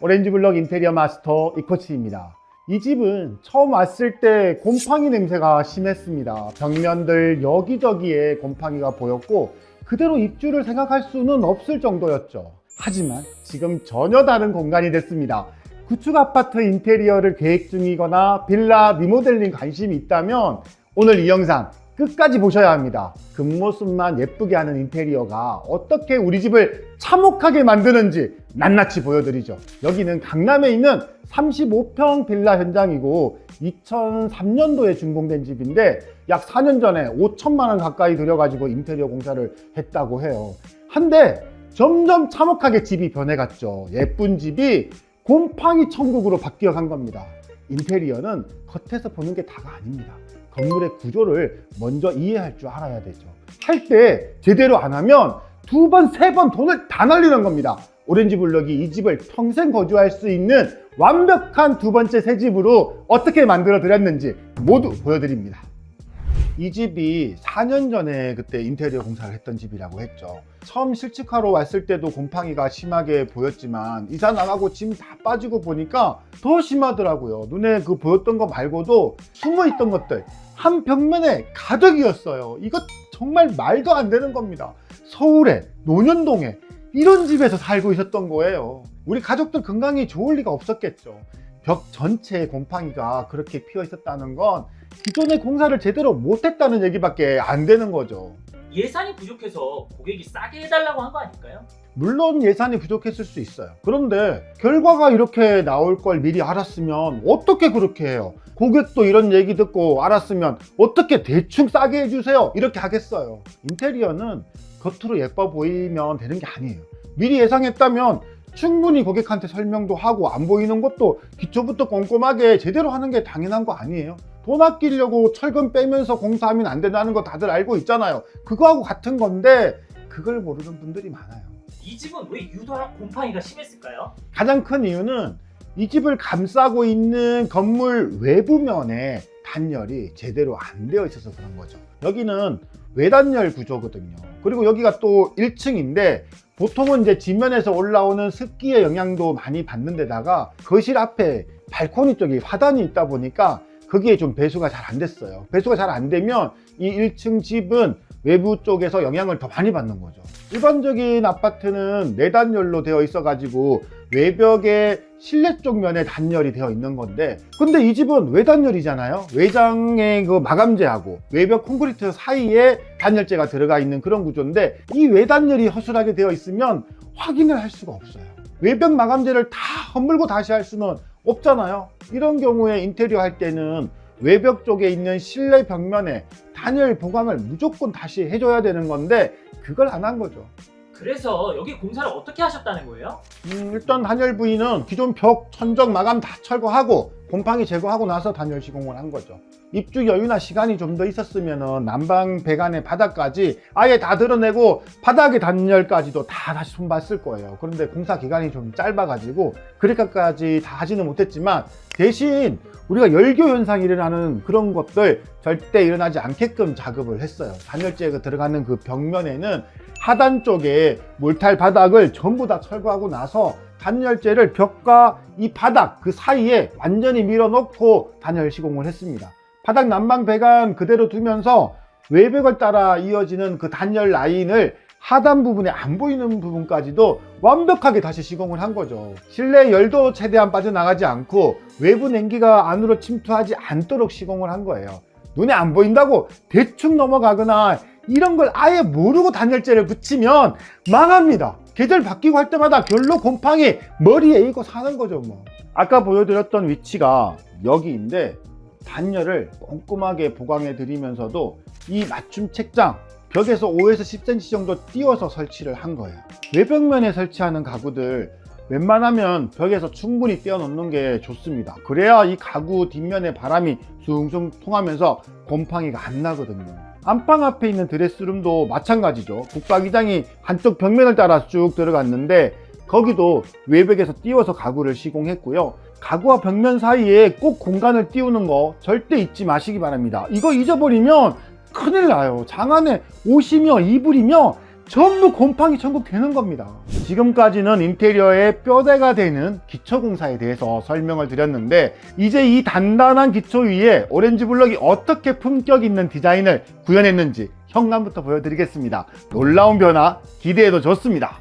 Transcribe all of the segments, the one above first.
오렌지블럭 인테리어 마스터 이코치입니다. 이 집은 처음 왔을 때 곰팡이 냄새가 심했습니다. 벽면들 여기저기에 곰팡이가 보였고 그대로 입주를 생각할 수는 없을 정도였죠. 하지만 지금 전혀 다른 공간이 됐습니다. 구축 아파트 인테리어를 계획 중이거나 빌라 리모델링 관심이 있다면 오늘 이 영상 끝까지 보셔야 합니다. 겉모습만 예쁘게 하는 인테리어가 어떻게 우리 집을 참혹하게 만드는지 낱낱이 보여드리죠. 여기는 강남에 있는 35평 빌라 현장이고 2003년도에 준공된 집인데 약 4년 전에 5천만 원 가까이 들여가지고 인테리어 공사를 했다고 해요. 한데 점점 참혹하게 집이 변해갔죠. 예쁜 집이 곰팡이 천국으로 바뀌어간 겁니다. 인테리어는 겉에서 보는 게 다가 아닙니다. 건물의 구조를 먼저 이해할 줄 알아야 되죠. 할 때 제대로 안 하면 2번, 3번 돈을 다 날리는 겁니다. 오렌지블럭이 이 집을 평생 거주할 수 있는 완벽한 두 번째 새 집으로 어떻게 만들어 드렸는지 모두 보여드립니다. 이 집이 4년 전에 그때 인테리어 공사를 했던 집이라고 했죠. 처음 실측하러 왔을 때도 곰팡이가 심하게 보였지만 이사 나가고 짐 다 빠지고 보니까 더 심하더라고요. 눈에 그 보였던 거 말고도 숨어 있던 것들 한 벽면에 가득이었어요. 이거 정말 말도 안 되는 겁니다. 서울에, 논현동에 이런 집에서 살고 있었던 거예요. 우리 가족들 건강이 좋을 리가 없었겠죠. 벽 전체에 곰팡이가 그렇게 피어 있었다는 건 기존의 공사를 제대로 못했다는 얘기밖에 안 되는 거죠. 예산이 부족해서 고객이 싸게 해달라고 한 거 아닐까요? 물론 예산이 부족했을 수 있어요. 그런데 결과가 이렇게 나올 걸 미리 알았으면 어떻게 그렇게 해요? 고객도 이런 얘기 듣고 알았으면 어떻게 대충 싸게 해주세요 이렇게 하겠어요. 인테리어는 겉으로 예뻐 보이면 되는 게 아니에요. 미리 예상했다면 충분히 고객한테 설명도 하고 안 보이는 것도 기초부터 꼼꼼하게 제대로 하는 게 당연한 거 아니에요? 돈 아끼려고 철근 빼면서 공사하면 안 된다는 거 다들 알고 있잖아요. 그거하고 같은 건데 그걸 모르는 분들이 많아요. 이 집은 왜 유독 곰팡이가 심했을까요? 가장 큰 이유는 이 집을 감싸고 있는 건물 외부면에 단열이 제대로 안 되어 있어서 그런 거죠. 여기는 외단열 구조거든요. 그리고 여기가 또 1층인데 보통은 이제 지면에서 올라오는 습기의 영향도 많이 받는 데다가 거실 앞에 발코니 쪽에 화단이 있다 보니까 거기에 좀 배수가 잘 안 됐어요. 배수가 잘 안 되면 이 1층 집은 외부 쪽에서 영향을 더 많이 받는 거죠. 일반적인 아파트는 내단열로 되어 있어 가지고 외벽에 실내 쪽 면에 단열이 되어 있는 건데 근데 이 집은 외단열이잖아요. 외장의 그 마감재하고 외벽 콘크리트 사이에 단열재가 들어가 있는 그런 구조인데 이 외단열이 허술하게 되어 있으면 확인을 할 수가 없어요. 외벽 마감재를 다 허물고 다시 할 수는 없잖아요. 이런 경우에 인테리어 할 때는 외벽 쪽에 있는 실내 벽면에 단열 보강을 무조건 다시 해줘야 되는 건데 그걸 안 한 거죠. 그래서 여기 공사를 어떻게 하셨다는 거예요? 일단 단열 부위는 기존 벽, 천정, 마감 다 철거하고 곰팡이 제거하고 나서 단열 시공을 한 거죠. 입주 여유나 시간이 좀 더 있었으면 난방 배관의 바닥까지 아예 다 드러내고 바닥의 단열까지도 다 다시 손봤을 거예요. 그런데 공사 기간이 좀 짧아가지고 그렇게까지 다 하지는 못했지만 대신 우리가 열교 현상이 일어나는 그런 것들 절대 일어나지 않게끔 작업을 했어요. 단열재가 들어가는 그 벽면에는 하단 쪽에 몰탈 바닥을 전부 다 철거하고 나서 단열재를 벽과 이 바닥 그 사이에 완전히 밀어넣고 단열 시공을 했습니다. 바닥 난방 배관 그대로 두면서 외벽을 따라 이어지는 그 단열 라인을 하단 부분에 안 보이는 부분까지도 완벽하게 다시 시공을 한 거죠. 실내 열도 최대한 빠져나가지 않고 외부 냉기가 안으로 침투하지 않도록 시공을 한 거예요. 눈에 안 보인다고 대충 넘어가거나 이런 걸 아예 모르고 단열재를 붙이면 망합니다. 계절 바뀌고 할 때마다 결로 곰팡이 머리에 이고 사는 거죠 뭐. 아까 보여드렸던 위치가 여기인데 단열을 꼼꼼하게 보강해 드리면서도 이 맞춤 책장 벽에서 5에서 10cm 정도 띄워서 설치를 한 거예요. 외벽면에 설치하는 가구들 웬만하면 벽에서 충분히 띄워놓는 게 좋습니다. 그래야 이 가구 뒷면에 바람이 숭숭 통하면서 곰팡이가 안 나거든요. 안방 앞에 있는 드레스룸도 마찬가지죠. 붙박이장이 한쪽 벽면을 따라 쭉 들어갔는데 거기도 외벽에서 띄워서 가구를 시공했고요. 가구와 벽면 사이에 꼭 공간을 띄우는 거 절대 잊지 마시기 바랍니다. 이거 잊어버리면 큰일 나요. 장안에 옷이며 이불이며 전부 곰팡이 천국되는 겁니다. 지금까지는 인테리어의 뼈대가 되는 기초공사에 대해서 설명을 드렸는데, 이제 이 단단한 기초 위에 오렌지블럭이 어떻게 품격 있는 디자인을 구현했는지 현관부터 보여드리겠습니다. 놀라운 변화 기대해도 좋습니다.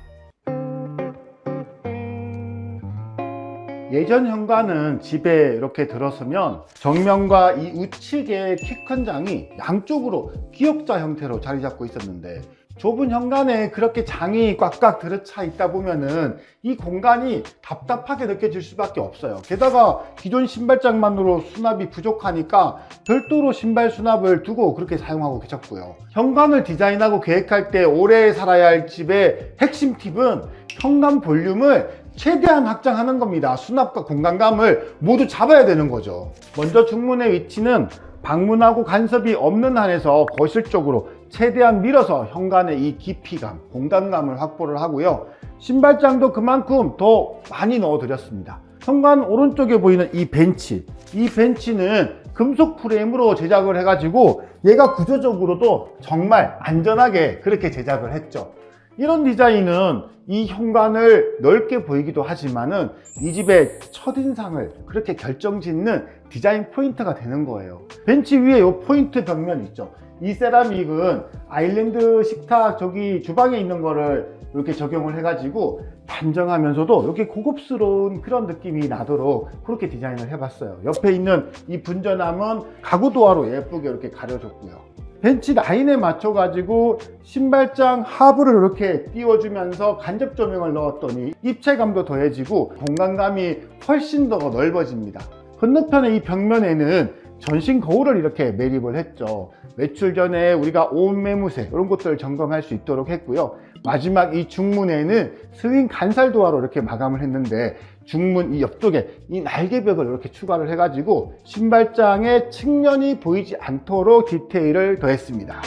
예전 현관은 집에 이렇게 들어서면 정면과 이 우측의 키 큰 장이 양쪽으로 기역자 형태로 자리 잡고 있었는데, 좁은 현관에 그렇게 장이 꽉꽉 들어차 있다 보면은 이 공간이 답답하게 느껴질 수밖에 없어요. 게다가 기존 신발장만으로 수납이 부족하니까 별도로 신발 수납을 두고 그렇게 사용하고 계셨고요. 현관을 디자인하고 계획할 때 오래 살아야 할 집의 핵심 팁은 현관 볼륨을 최대한 확장하는 겁니다. 수납과 공간감을 모두 잡아야 되는 거죠. 먼저 중문의 위치는 방문하고 간섭이 없는 한에서 거실 쪽으로 최대한 밀어서 현관의 이 깊이감, 공간감을 확보를 하고요. 신발장도 그만큼 더 많이 넣어드렸습니다. 현관 오른쪽에 보이는 이 벤치는 금속 프레임으로 제작을 해가지고 얘가 구조적으로도 정말 안전하게 그렇게 제작을 했죠. 이런 디자인은 이 현관을 넓게 보이기도 하지만은 이 집의 첫인상을 그렇게 결정짓는 디자인 포인트가 되는 거예요. 벤치 위에 이 포인트 벽면 있죠. 이 세라믹은 아일랜드 식탁 저기 주방에 있는 거를 이렇게 적용을 해가지고 단정하면서도 이렇게 고급스러운 그런 느낌이 나도록 그렇게 디자인을 해봤어요. 옆에 있는 이 분전함은 가구 도화로 예쁘게 이렇게 가려줬고요. 벤치 라인에 맞춰가지고 신발장 하부를 이렇게 띄워주면서 간접 조명을 넣었더니 입체감도 더해지고 공간감이 훨씬 더 넓어집니다. 건너편의 이 벽면에는 전신 거울을 이렇게 매립을 했죠. 외출 전에 우리가 온 매무새 이런 것들을 점검할 수 있도록 했고요. 마지막 이 중문에는 스윙 간살 도화로 이렇게 마감을 했는데, 중문 이 옆쪽에 이 날개벽을 이렇게 추가를 해가지고 신발장의 측면이 보이지 않도록 디테일을 더했습니다.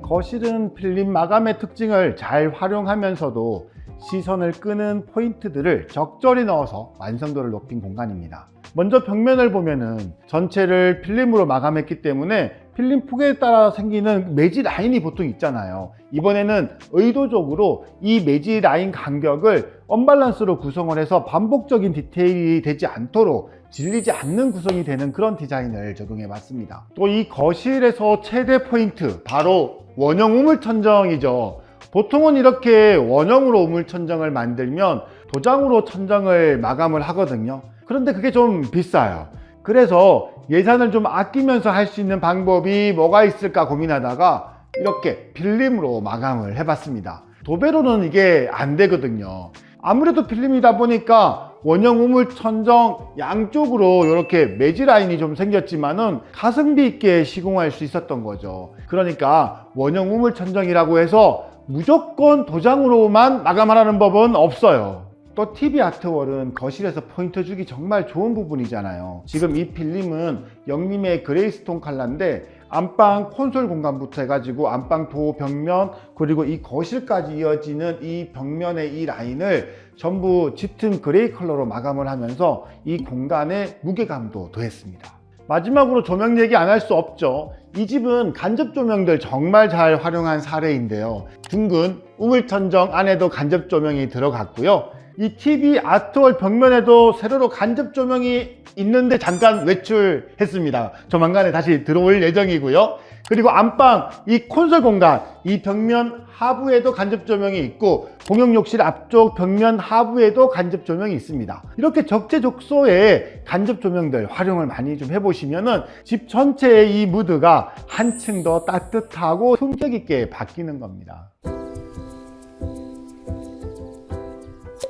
거실은 필름 마감의 특징을 잘 활용하면서도 시선을 끄는 포인트들을 적절히 넣어서 완성도를 높인 공간입니다. 먼저 벽면을 보면은 전체를 필름으로 마감했기 때문에 필름 폭에 따라 생기는 매지 라인이 보통 있잖아요. 이번에는 의도적으로 이 매지 라인 간격을 언밸런스로 구성을 해서 반복적인 디테일이 되지 않도록 질리지 않는 구성이 되는 그런 디자인을 적용해 봤습니다. 또 이 거실에서 최대 포인트, 바로 원형 우물 천정이죠. 보통은 이렇게 원형으로 우물 천정을 만들면 도장으로 천정을 마감을 하거든요. 그런데 그게 좀 비싸요. 그래서 예산을 좀 아끼면서 할 수 있는 방법이 뭐가 있을까 고민하다가 이렇게 필름으로 마감을 해봤습니다. 도배로는 이게 안 되거든요. 아무래도 필름이다 보니까 원형 우물 천정 양쪽으로 이렇게 매지 라인이 좀 생겼지만은 가성비 있게 시공할 수 있었던 거죠. 그러니까 원형 우물 천정이라고 해서 무조건 도장으로만 마감하라는 법은 없어요. 또 TV 아트월은 거실에서 포인트 주기 정말 좋은 부분이잖아요. 지금 이 필름은 영림의 그레이스톤 컬러인데 안방 콘솔 공간부터 해가지고 안방 도 벽면 그리고 이 거실까지 이어지는 이 벽면의 이 라인을 전부 짙은 그레이 컬러로 마감을 하면서 이 공간의 무게감도 더했습니다. 마지막으로 조명 얘기 안 할 수 없죠. 이 집은 간접 조명들 정말 잘 활용한 사례인데요. 둥근 우물천정 안에도 간접 조명이 들어갔고요. 이 TV 아트월 벽면에도 세로로 간접 조명이 있는데 잠깐 외출했습니다. 조만간에 다시 들어올 예정이고요. 그리고 안방 이 콘솔 공간 이 벽면 하부에도 간접 조명이 있고 공용욕실 앞쪽 벽면 하부에도 간접 조명이 있습니다. 이렇게 적재적소에 간접 조명들 활용을 많이 좀 해보시면은 집 전체의 이 무드가 한층 더 따뜻하고 품격 있게 바뀌는 겁니다.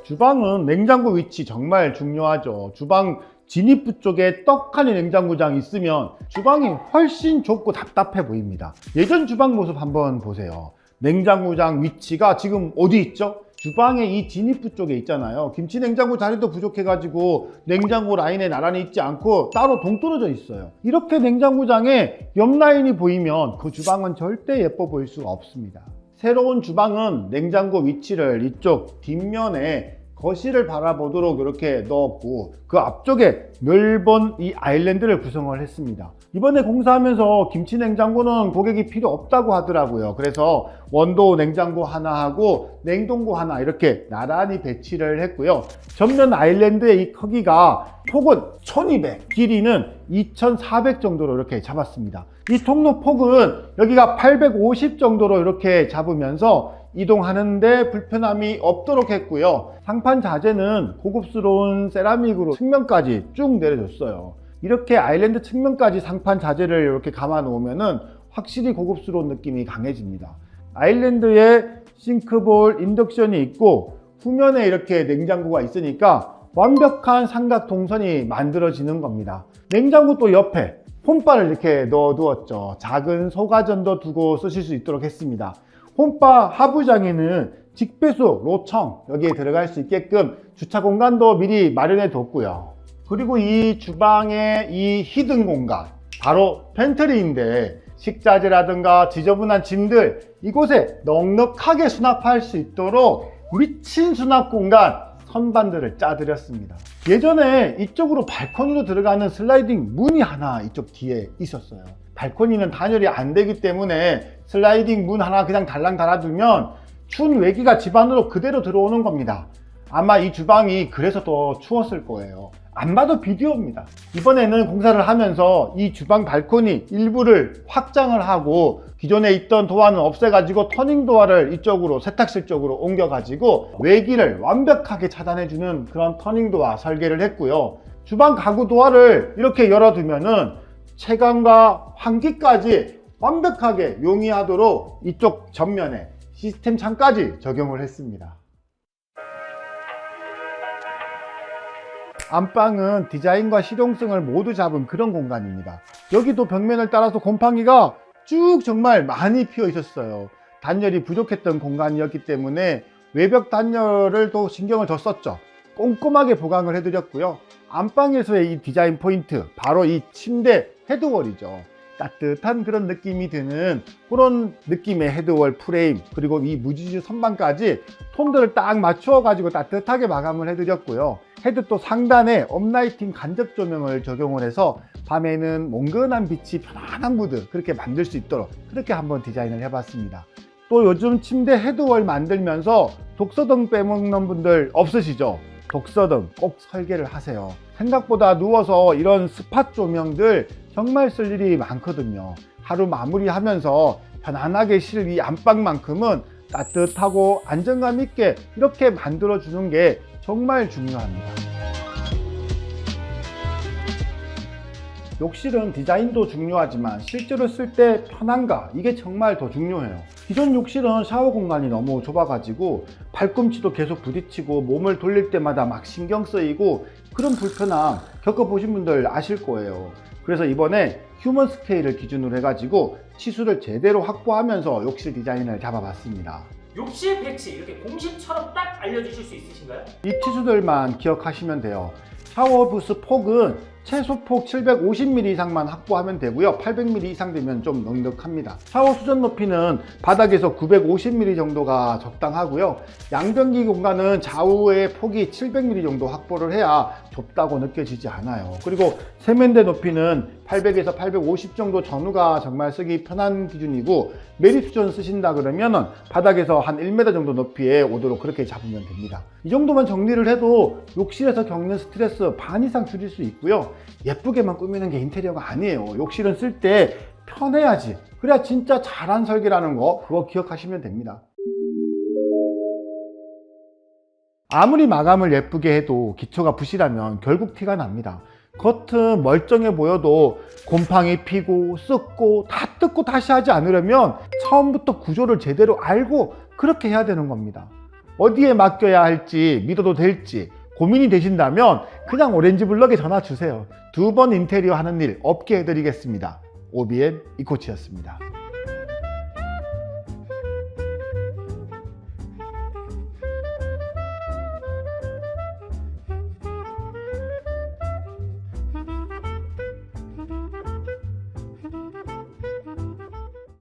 주방은 냉장고 위치 정말 중요하죠. 주방 진입부 쪽에 떡하니 냉장고장 있으면 주방이 훨씬 좁고 답답해 보입니다. 예전 주방 모습 한번 보세요. 냉장고장 위치가 지금 어디 있죠? 주방의 이 진입부 쪽에 있잖아요. 김치 냉장고 자리도 부족해가지고 냉장고 라인에 나란히 있지 않고 따로 동떨어져 있어요. 이렇게 냉장고장에 옆 라인이 보이면 그 주방은 절대 예뻐 보일 수가 없습니다. 새로운 주방은 냉장고 위치를 이쪽 뒷면에 거실을 바라보도록 이렇게 넣었고 그 앞쪽에 넓은 이 아일랜드를 구성을 했습니다. 이번에 공사하면서 김치 냉장고는 고객이 필요 없다고 하더라고요. 그래서 원도 냉장고 하나 하고 냉동고 하나 이렇게 나란히 배치를 했고요. 전면 아일랜드의 이 크기가 폭은 1200, 길이는 2400 정도로 이렇게 잡았습니다. 이 통로 폭은 여기가 850 정도로 이렇게 잡으면서 이동하는데 불편함이 없도록 했고요. 상판 자재는 고급스러운 세라믹으로 측면까지 쭉 내려줬어요. 이렇게 아일랜드 측면까지 상판 자재를 이렇게 감아 놓으면은 확실히 고급스러운 느낌이 강해집니다. 아일랜드에 싱크볼 인덕션이 있고 후면에 이렇게 냉장고가 있으니까 완벽한 삼각 동선이 만들어지는 겁니다. 냉장고 또 옆에 홈바를 이렇게 넣어 두었죠. 작은 소가전도 두고 쓰실 수 있도록 했습니다. 홈바 하부장에는 직배수 로청 여기에 들어갈 수 있게끔 주차 공간도 미리 마련해 뒀고요. 그리고 이 주방의 이 히든 공간 바로 팬트리인데 식자재라든가 지저분한 짐들 이곳에 넉넉하게 수납할 수 있도록 미친 수납 공간 선반들을 짜드렸습니다. 예전에 이쪽으로 발코니로 들어가는 슬라이딩 문이 하나 이쪽 뒤에 있었어요. 발코니는 단열이 안 되기 때문에 슬라이딩 문 하나 그냥 달랑 달아두면 추운 외기가 집 안으로 그대로 들어오는 겁니다. 아마 이 주방이 그래서 더 추웠을 거예요. 안 봐도 비디오입니다. 이번에는 공사를 하면서 이 주방 발코니 일부를 확장을 하고 기존에 있던 도어는 없애가지고 터닝 도어를 이쪽으로 세탁실 쪽으로 옮겨가지고 외기를 완벽하게 차단해주는 그런 터닝 도어 설계를 했고요. 주방 가구 도어를 이렇게 열어두면은 채광과 환기까지 완벽하게 용이하도록 이쪽 전면에 시스템 창까지 적용을 했습니다. 안방은 디자인과 실용성을 모두 잡은 그런 공간입니다. 여기도 벽면을 따라서 곰팡이가 쭉 정말 많이 피어 있었어요. 단열이 부족했던 공간이었기 때문에 외벽 단열을 또 신경을 더 썼죠. 꼼꼼하게 보강을 해드렸고요. 안방에서의 이 디자인 포인트 바로 이 침대 헤드월이죠. 따뜻한 그런 느낌이 드는 그런 느낌의 헤드월 프레임 그리고 이 무지주 선반까지 톤들을 딱 맞추어 가지고 따뜻하게 마감을 해드렸고요. 헤드 또 상단에 업라이팅 간접 조명을 적용을 해서 밤에는 몽근한 빛이 편안한 무드 그렇게 만들 수 있도록 그렇게 한번 디자인을 해봤습니다. 또 요즘 침대 헤드월 만들면서 독서등 빼먹는 분들 없으시죠? 독서등 꼭 설계를 하세요. 생각보다 누워서 이런 스팟 조명들 정말 쓸 일이 많거든요. 하루 마무리하면서 편안하게 쉴 이 안방만큼은 따뜻하고 안정감 있게 이렇게 만들어주는 게 정말 중요합니다. 욕실은 디자인도 중요하지만 실제로 쓸 때 편안감 이게 정말 더 중요해요. 기존 욕실은 샤워 공간이 너무 좁아가지고 발꿈치도 계속 부딪히고 몸을 돌릴 때마다 막 신경 쓰이고 그런 불편함 겪어보신 분들 아실 거예요. 그래서 이번에 휴먼 스케일을 기준으로 해가지고 치수를 제대로 확보하면서 욕실 디자인을 잡아봤습니다. 욕실 배치 이렇게 공식처럼 딱 알려주실 수 있으신가요? 이 치수들만 기억하시면 돼요. 샤워 부스 폭은 최소 폭 750mm 이상만 확보하면 되고요. 800mm 이상 되면 좀 넉넉합니다. 샤워 수전 높이는 바닥에서 950mm 정도가 적당하고요. 양변기 공간은 좌우의 폭이 700mm 정도 확보를 해야 좁다고 느껴지지 않아요. 그리고 세면대 높이는 800에서 850 정도 전후가 정말 쓰기 편한 기준이고 메리수전 쓰신다 그러면 바닥에서 한 1m 정도 높이에 오도록 그렇게 잡으면 됩니다. 이 정도만 정리를 해도 욕실에서 겪는 스트레스 반 이상 줄일 수 있고요. 예쁘게만 꾸미는 게 인테리어가 아니에요. 욕실은 쓸 때 편해야지. 그래야 진짜 잘한 설계라는 거 그거 기억하시면 됩니다. 아무리 마감을 예쁘게 해도 기초가 부실하면 결국 티가 납니다. 겉은 멀쩡해 보여도 곰팡이 피고 썩고 다 뜯고 다시 하지 않으려면 처음부터 구조를 제대로 알고 그렇게 해야 되는 겁니다. 어디에 맡겨야 할지 믿어도 될지 고민이 되신다면 그냥 오렌지 블럭에 전화 주세요. 2번 인테리어 하는 일 없게 해드리겠습니다. OBM 이코치였습니다.